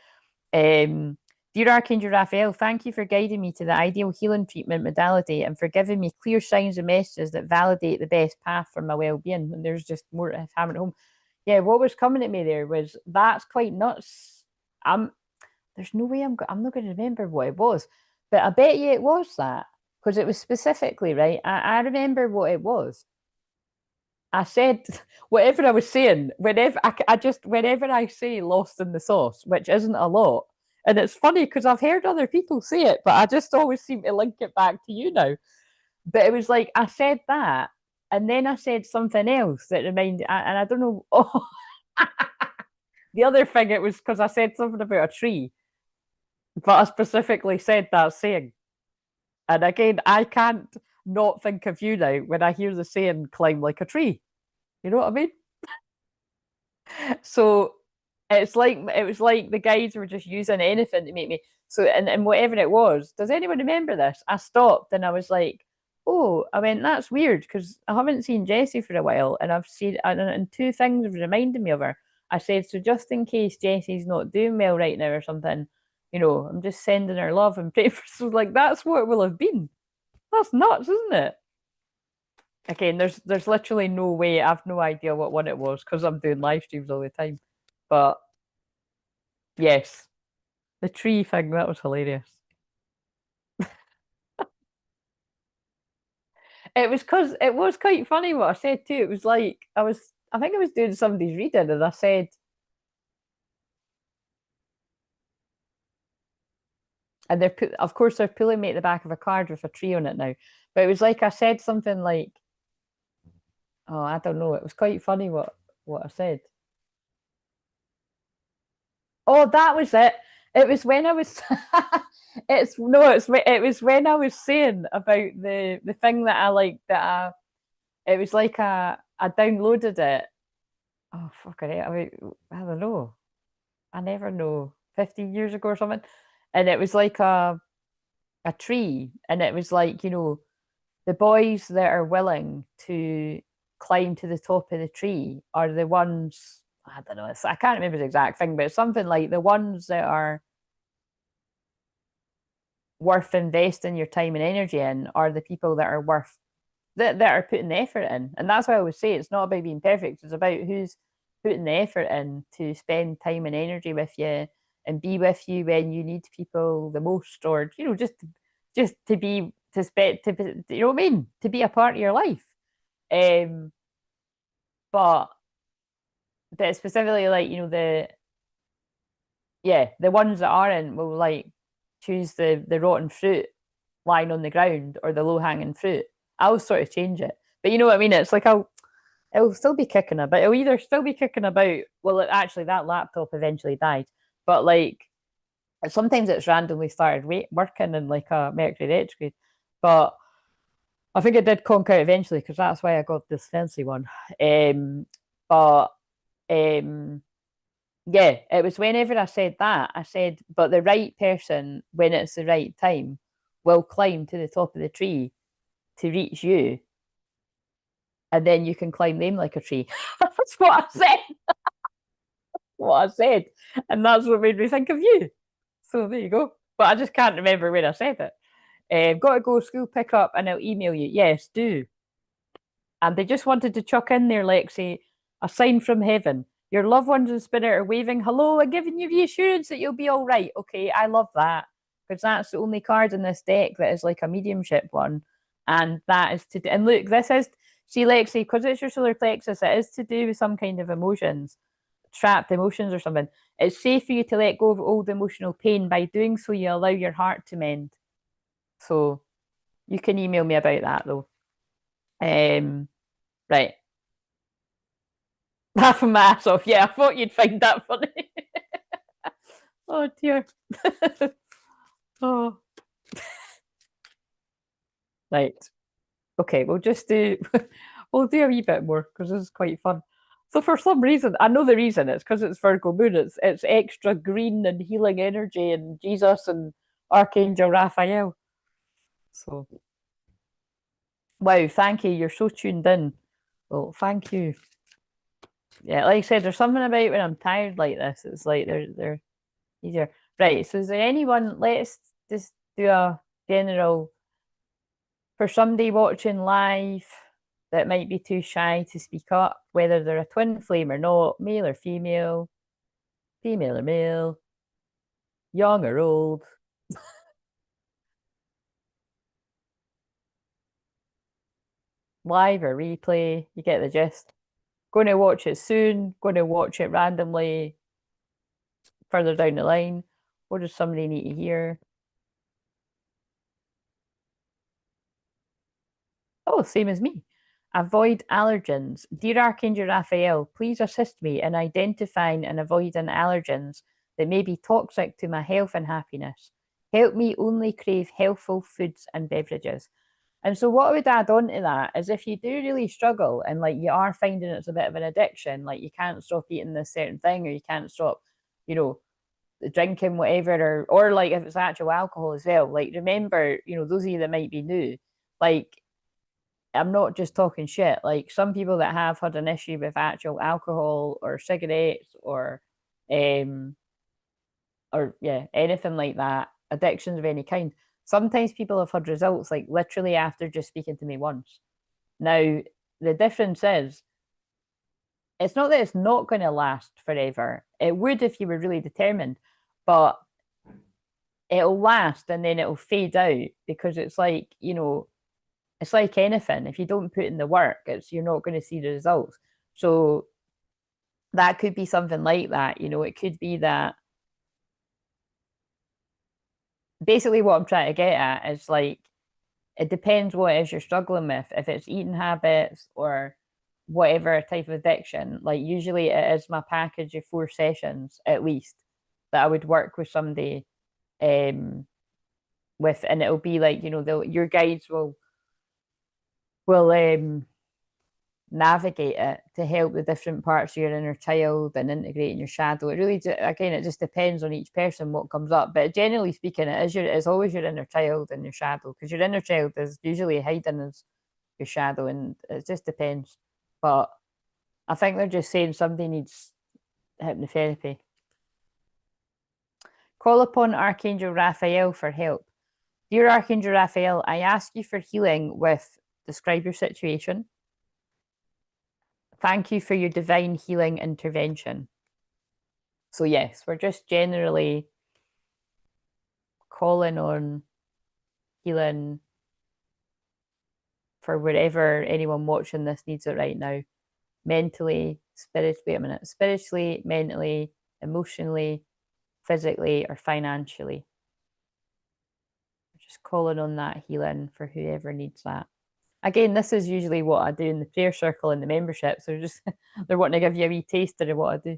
Dear Archangel Raphael, thank you for guiding me to the ideal healing treatment modality and for giving me clear signs and messages that validate the best path for my well-being. And there's just more to hammer home. Yeah, what was coming at me there was that's quite nuts. There's no way I'm not going to remember what it was, but I bet you it was that because it was specifically right. I remember what it was. I said whatever I was saying. Whenever whenever I say "lost in the sauce," which isn't a lot, and it's funny because I've heard other people say it, but I just always seem to link it back to you now. But it was like I said that, and then I said something else that reminded, and I don't know. Oh, the other thing it was because I said something about a tree, but I specifically said that saying. And again, I can't not think of you now when I hear the saying "climb like a tree." You know what I mean? So it was like the guides were just using anything to make me so and whatever it was. Does anyone remember this? I stopped and I was like, oh, I went, that's weird because I haven't seen Jessie for a while and I've seen and two things have reminded me of her. I said, so just in case Jessie's not doing well right now or something, I'm just sending her love and pray for so like that's what it will have been. That's nuts, isn't it? Again, there's literally no way. I've no idea what one it was because I'm doing live streams all the time. But yes, the tree thing, that was hilarious. It was because it was quite funny what I said too. It was like I think I was doing somebody's reading and I said, and of course they're pulling me at the back of a card with a tree on it now. But it was like I said something like, oh, I don't know. It was quite funny what I said. Oh, that was it. It was when I was it was when I was saying about the thing that I like that it was like I downloaded it. Oh fucking it. I don't know. I never know. 15 years ago or something. And it was like a tree and it was like, the boys that are willing to climb to the top of the tree are the ones I don't know, I can't remember the exact thing, but it's something like the ones that are worth investing your time and energy in are the people that are worth that are putting the effort in. And that's why I always say it's not about being perfect. It's about who's putting the effort in to spend time and energy with you and be with you when you need people the most, or just to be to spend to you know what I mean, to be a part of your life. Um, but specifically like the ones that aren't will like choose the rotten fruit lying on the ground or the low hanging fruit. I'll sort of change it. But you know what I mean? It's like it'll still be kicking about. It'll either still be kicking about. Well, actually, that laptop eventually died, but like sometimes it's randomly started working in like a Mercury retrograde. But I think it did conk out eventually because that's why I got this fancy one. But um, yeah, it was whenever I said that, I said, but the right person, when it's the right time, will climb to the top of the tree to reach you, and then you can climb them like a tree. That's what I said. What I said. And that's what made me think of you. So there you go. But I just can't remember when I said it. Got to go school pickup and I'll email you. Yes, do. And they just wanted to chuck in there, Lexi, a sign from heaven. Your loved ones in spirit are waving hello and giving you reassurance that you'll be all right. Okay, I love that because that's the only card in this deck that is like a mediumship one. And that is to and look, this is see Lexi, because it's your solar plexus, it is to do with some kind of emotions, trapped emotions or something. It's safe for you to let go of old emotional pain. By doing so, you allow your heart to mend. So you can email me about that though. Right. Laughing my ass off. Yeah, I thought you'd find that funny. Oh dear. Oh. Right. Okay, we'll do a wee bit more because this is quite fun. So for some reason, I know the reason, it's because it's Virgo moon. It's extra green and healing energy and Jesus and Archangel Raphael. So wow, thank you. You're so tuned in. Well, thank you. Yeah, like I said, there's something about when I'm tired like this. It's like they're easier. Right. So is there anyone? Let's just do a general for somebody watching live that might be too shy to speak up, whether they're a twin flame or not, male or female or male, young or old. Live or replay, you get the gist. Going to watch it soon, going to watch it randomly further down the line. What does somebody need to hear? Oh, same as me. Avoid allergens. Dear Archangel Raphael, please assist me in identifying and avoiding allergens that may be toxic to my health and happiness. Help me only crave healthful foods and beverages. And so what I would add on to that is if you do really struggle and like you are finding it's a bit of an addiction, like you can't stop eating this certain thing or you can't stop, you know, drinking whatever, or like if it's actual alcohol as well, like remember, you know, those of you that might be new, like I'm not just talking shit. Like some people that have had an issue with actual alcohol or cigarettes um or yeah, anything like that, addictions of any kind. Sometimes people have had results like literally after just speaking to me once. Now, the difference is it's not that it's not going to last forever. It would if you were really determined, but it'll last and then it'll fade out because it's like, you know, it's like anything. If you don't put in the work, it's you're not going to see the results. So that could be something like that. You know, it could be that basically what I'm trying to get at is like it depends what it is you're struggling with. If it's eating habits or whatever type of addiction, like usually it is my package of 4 sessions at least that I would work with somebody with, and it'll be like, you know, your guides will navigate it to help the different parts of your inner child and integrating your shadow. It really, again, it just depends on each person what comes up. But generally speaking, it's always your inner child and your shadow, because your inner child is usually hiding as your shadow, and it just depends. But I think they're just saying somebody needs hypnotherapy. Call upon Archangel Raphael for help. Dear Archangel Raphael, I ask you for healing with describe your situation. Thank you for your divine healing intervention. So yes, we're just generally calling on healing for wherever anyone watching this needs it right now. Mentally, spiritually, mentally, emotionally, physically, or financially. We're just calling on that healing for whoever needs that. Again, this is usually what I do in the prayer circle and the membership. So they're wanting to give you a wee taster of what I do.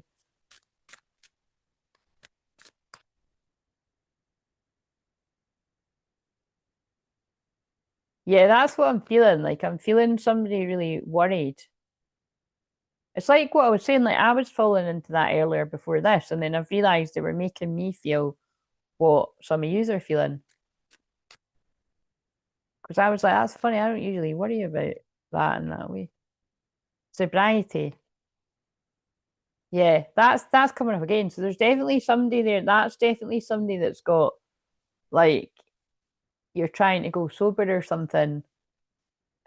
Yeah, that's what I'm feeling. Like I'm feeling somebody really worried. It's like what I was saying, like I was falling into that earlier before this, and then I've realized they were making me feel what some of yous are feeling. Because I was like, that's funny, I don't usually worry about that in that way. Sobriety. Yeah, that's coming up again. So there's definitely somebody there. That's definitely somebody that's got like you're trying to go sober or something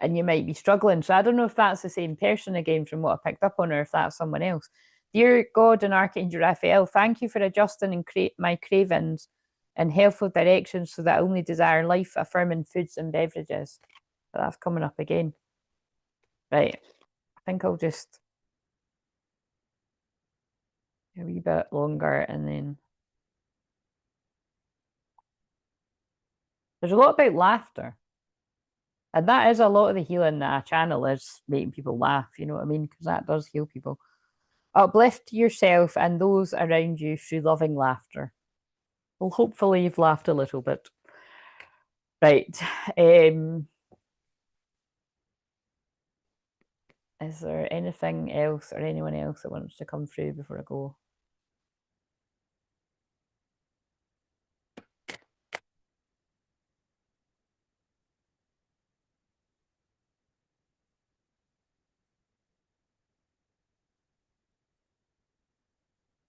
and you might be struggling. So I don't know if that's the same person again from what I picked up on, or if that's someone else. Dear God and Archangel Raphael, thank you for adjusting and my cravings and helpful directions so that I only desire life affirming foods and beverages. But that's coming up again. Right. I think I'll just a wee bit longer and then there's a lot about laughter. And that is a lot of the healing that I channel is making people laugh, you know what I mean? Because that does heal people. Uplift yourself and those around you through loving laughter. Well, hopefully you've laughed a little bit. Right. Is there anything else or anyone else that wants to come through before I go?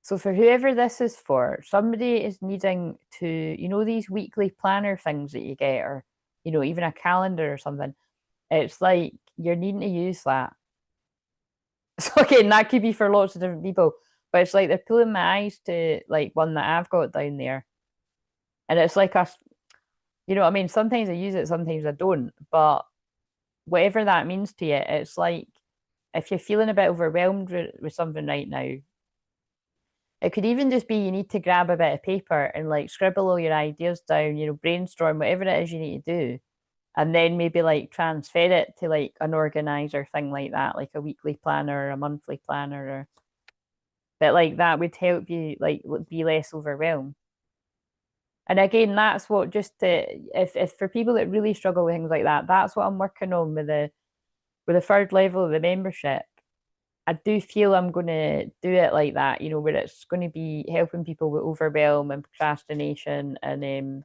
So for whoever this is for, somebody is needing to, you know, these weekly planner things that you get, or, you know, even a calendar or something. It's like you're needing to use that. So again, that could be for lots of different people, but it's like they're pulling my eyes to like one that I've got down there. And it's like you know what I mean? Sometimes I use it, sometimes I don't. But whatever that means to you, it's like if you're feeling a bit overwhelmed with something right now, it could even just be you need to grab a bit of paper and like scribble all your ideas down, you know, brainstorm whatever it is you need to do. And then maybe like transfer it to like an organizer thing like that, like a weekly planner or a monthly planner, or but like that would help you like be less overwhelmed. And again, that's what just to, if for people that really struggle with things like that, that's what I'm working on with the third level of the membership. I do feel I'm going to do it like that, where it's going to be helping people with overwhelm and procrastination and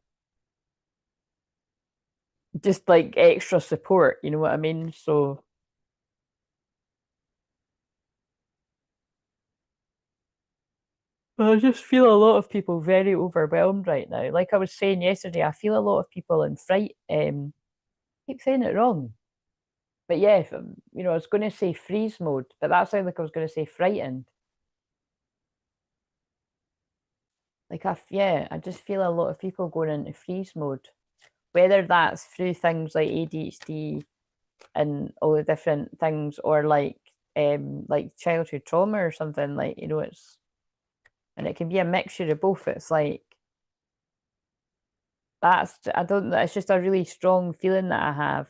just like extra support, you know what I mean? So I just feel a lot of people very overwhelmed right now. Like I was saying yesterday, I feel a lot of people in fright. I keep saying it wrong. But yeah, I was going to say freeze mode, but that sounded like I was going to say frightened. Like yeah, I just feel a lot of people going into freeze mode, whether that's through things like ADHD and all the different things, or like childhood trauma or something. Like and it can be a mixture of both. It's like I don't know, it's just a really strong feeling that I have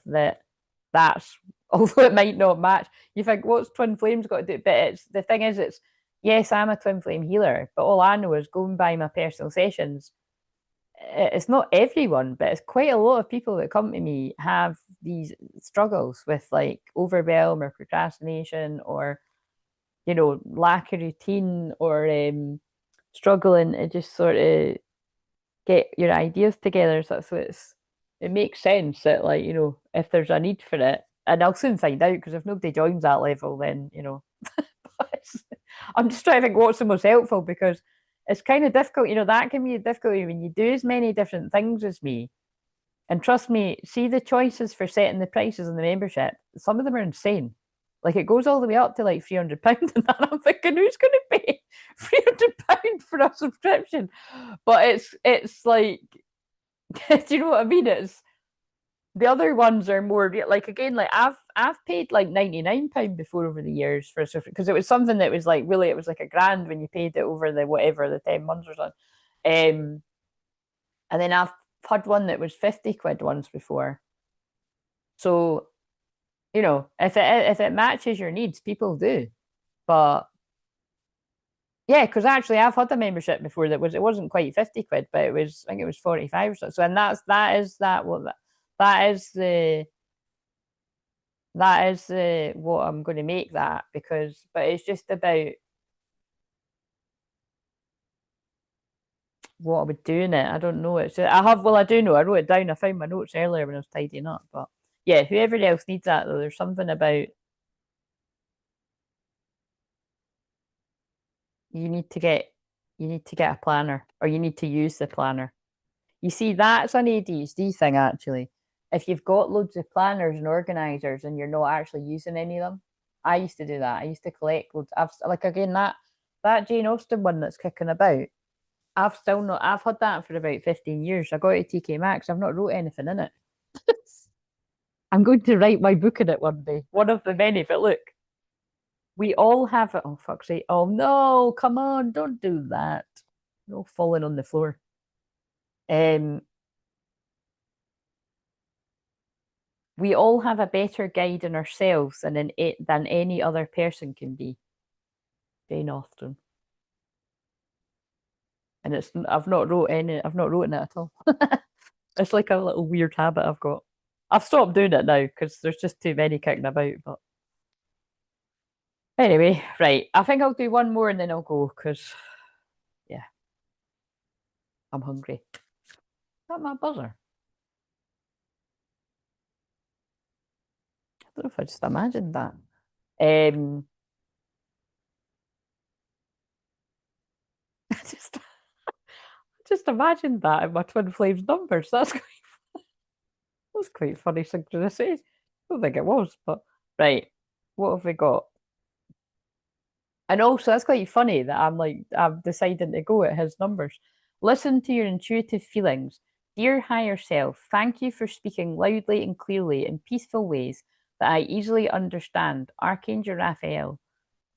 that's although it might not match. You think what's twin flames got to do? But it's the thing is, it's yes, I'm a twin flame healer, but all I know is going by my personal sessions. It's not everyone, but it's quite a lot of people that come to me have these struggles with like overwhelm or procrastination or lack of routine or struggling to just sort of get your ideas together. So it makes sense that like if there's a need for it, and I'll soon find out because if nobody joins that level, then I'm just trying to think what's the most helpful because it's kind of difficult. That can be a difficulty when you do as many different things as me. And trust me, see the choices for setting the prices on the membership. Some of them are insane. Like it goes all the way up to like £300, and I'm thinking, who's going to pay £300 for a subscription? But it's like, do you know what I mean? It's the other ones are more like again, like I've paid like £99 before over the years for a subscription because it was something that was like really it was like £1,000 when you paid it over the whatever the 10 months or something. And then I've had one that was 50 quid once before. So if it matches your needs, people do. But yeah, because actually I've had a membership before it wasn't quite 50 quid, but I think it was 45 or so. So and that is the what I'm going to make that but it's just about what I would do in it. I don't know. I do know. I wrote it down. I found my notes earlier when I was tidying up. But yeah, whoever else needs that though, there's something about you need to get you need to get a planner or you need to use the planner. You see, that's an ADHD thing actually. If you've got loads of planners and organizers and you're not actually using any of them, I used to do that. I used to collect loads. I've like again that Jane Austen one that's kicking about. I've still not. I've had that for about 15 years. I got it at TK Maxx. I've not wrote anything in it. I'm going to write my book in it one day. One of the many. But look, we all have it. Oh fuck's sake! Oh no! Come on! Don't do that. No falling on the floor. Um, we all have a better guide in ourselves than any other person can be. Jane Austen. And I've not written it at all. It's like a little weird habit I've got. I've stopped doing it now because there's just too many kicking about. But anyway, right. I think I'll do one more and then I'll go because yeah, I'm hungry. Is that my buzzer? I don't know if I just imagined that. Um, I just imagined that in my twin flames numbers. That's quite funny synchronicity. I don't think it was, but right. What have we got? And also, that's quite funny that I'm deciding to go at his numbers. Listen to your intuitive feelings. Dear higher self, thank you for speaking loudly and clearly in peaceful ways that I easily understand. Archangel Raphael,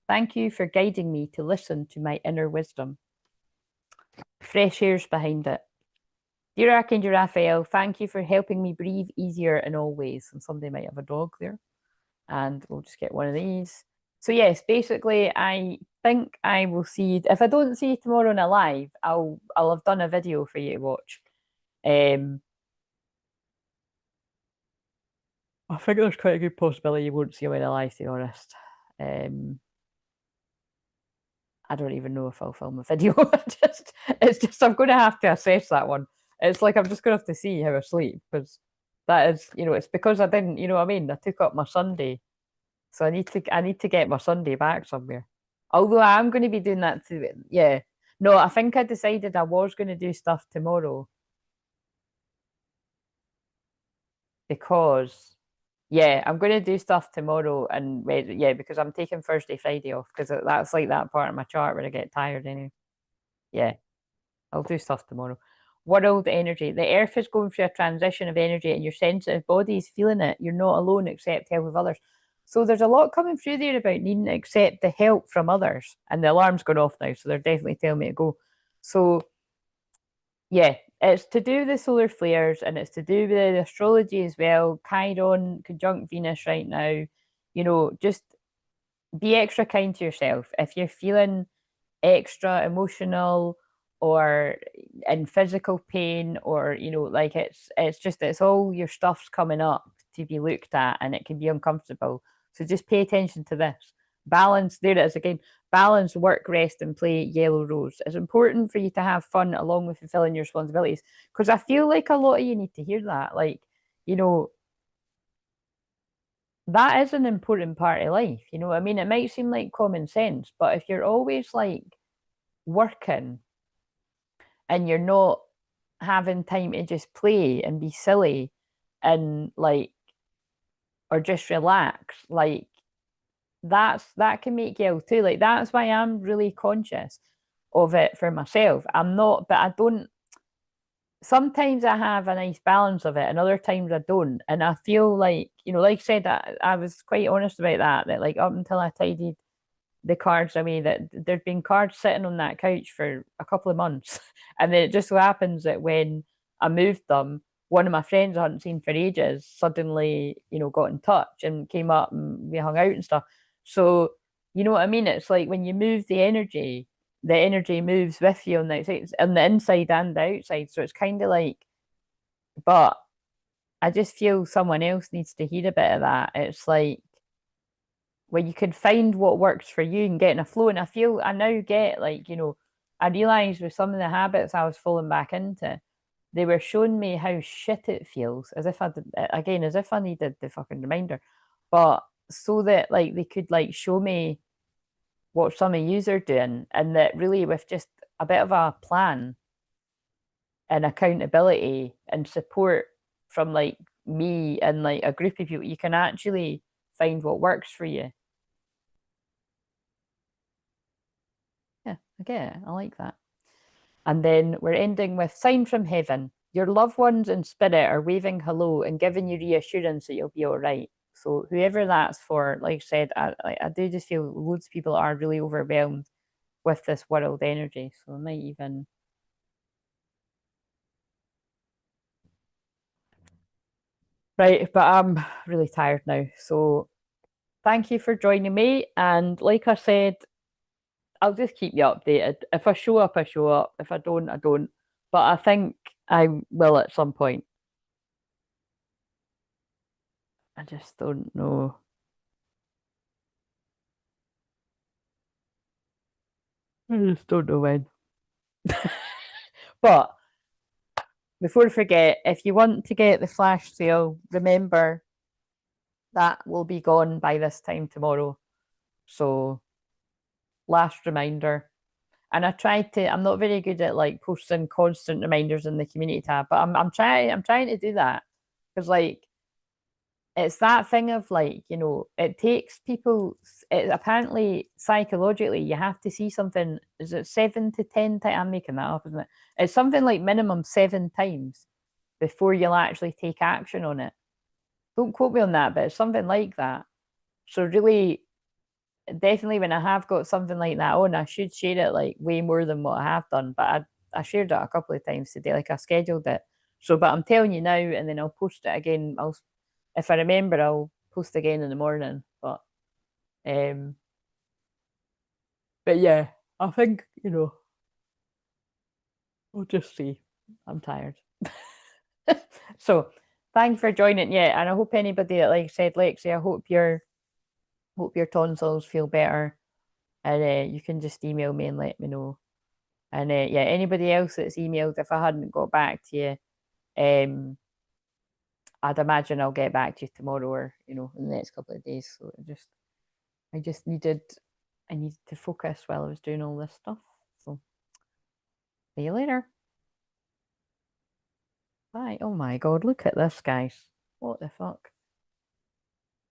thank you for guiding me to listen to my inner wisdom. Fresh airs behind it. Dear Archangel Raphael, thank you for helping me breathe easier in all ways. And somebody might have a dog there. And we'll just get one of these. So yes, basically, I think I will see. If I don't see you tomorrow in a live, I'll have done a video for you to watch. Um, I think there's quite a good possibility you won't see me in a live, to be honest. Um, I don't even know if I'll film a video. It's just I'm going to have to assess that one. It's like I'm just going to have to see how I sleep because that is, it's because I didn't, you know what I mean? I took up my Sunday, so I need to get my Sunday back somewhere. Although I'm going to be doing that too. Yeah. No, I think I decided I was going to do stuff tomorrow because yeah, I'm going to do stuff tomorrow and yeah, because I'm taking Thursday, Friday off because that's like that part of my chart where I get tired anyway. Yeah. I'll do stuff tomorrow. World energy. The earth is going through a transition of energy and your sensitive body is feeling it. You're not alone, accept help of others. So there's a lot coming through there about needing to accept the help from others. And the alarm's gone off now, so they're definitely telling me to go. So yeah, it's to do with the solar flares and it's to do with the astrology as well. Chiron, conjunct Venus right now. Just be extra kind to yourself. If you're feeling extra emotional or in physical pain or like it's all your stuff's coming up to be looked at and it can be uncomfortable, so just pay attention to this. Balance, there it is again. Balance, work, rest and play, yellow rose. It's important for you to have fun along with fulfilling your responsibilities, because I feel like a lot of you need to hear that, like, you know that is an important part of life. I mean, it might seem like common sense, but if you're always like working and you're not having time to just play and be silly and like or just relax, like that can make you ill too. Like that's why I'm really conscious of it for myself. I'm not, but I don't. Sometimes I have a nice balance of it, and other times I don't. And I feel like, like I said, I was quite honest about that. That like up until I tidied the cards away, that there'd been cards sitting on that couch for a couple of months. And then it just so happens that when I moved them, one of my friends I hadn't seen for ages suddenly, got in touch and came up and we hung out and stuff. So, you know what I mean? It's like when you move the energy moves with you on the inside and the outside. So it's kind of like, but I just feel someone else needs to hear a bit of that. It's like, where you can find what works for you and get in a flow. And I now get like, I realized with some of the habits I was falling back into, they were showing me how shit it feels, as if as if I needed the fucking reminder. But so that like they could like show me what some of yous are doing, and that really with just a bit of a plan and accountability and support from like me and like a group of people, you can actually find what works for you. Yeah, I get it. I like that. And then we're ending with sign from heaven. Your loved ones in spirit are waving hello and giving you reassurance that you'll be all right. So whoever that's for, like I said, I do just feel loads of people are really overwhelmed with this world energy. So I might even right, but I'm really tired now. So thank you for joining me. And like I said, I'll just keep you updated. If I show up, I show up. If I don't, I don't. But I think I will at some point. I just don't know. I just don't know when. But before I forget, if you want to get the flash sale, remember that will be gone by this time tomorrow. So last reminder. And I'm not very good at like posting constant reminders in the community tab, but I'm trying to do that. Because like it's that thing of like, it takes people, apparently psychologically, you have to see something, is it 7 to 10 times? I'm making that up, isn't it? It's something like minimum 7 times before you'll actually take action on it. Don't quote me on that, but it's something like that. So really, definitely when I have got something like that on, I should share it like way more than what I have done. But I shared it a couple of times today, like I scheduled it. So, but I'm telling you now, and then I'll post it again. If I remember, I'll post again in the morning. But But yeah, I think, we'll just see. I'm tired. So thanks for joining. Yeah, and I hope anybody that like said, Lexi, I hope your tonsils feel better. And you can just email me and let me know. And yeah, anybody else that's emailed, if I hadn't got back to you, I'd imagine I'll get back to you tomorrow or in the next couple of days. So I just I needed to focus while I was doing all this stuff. So see you later. Bye. Oh my God, look at this, guys. What the fuck?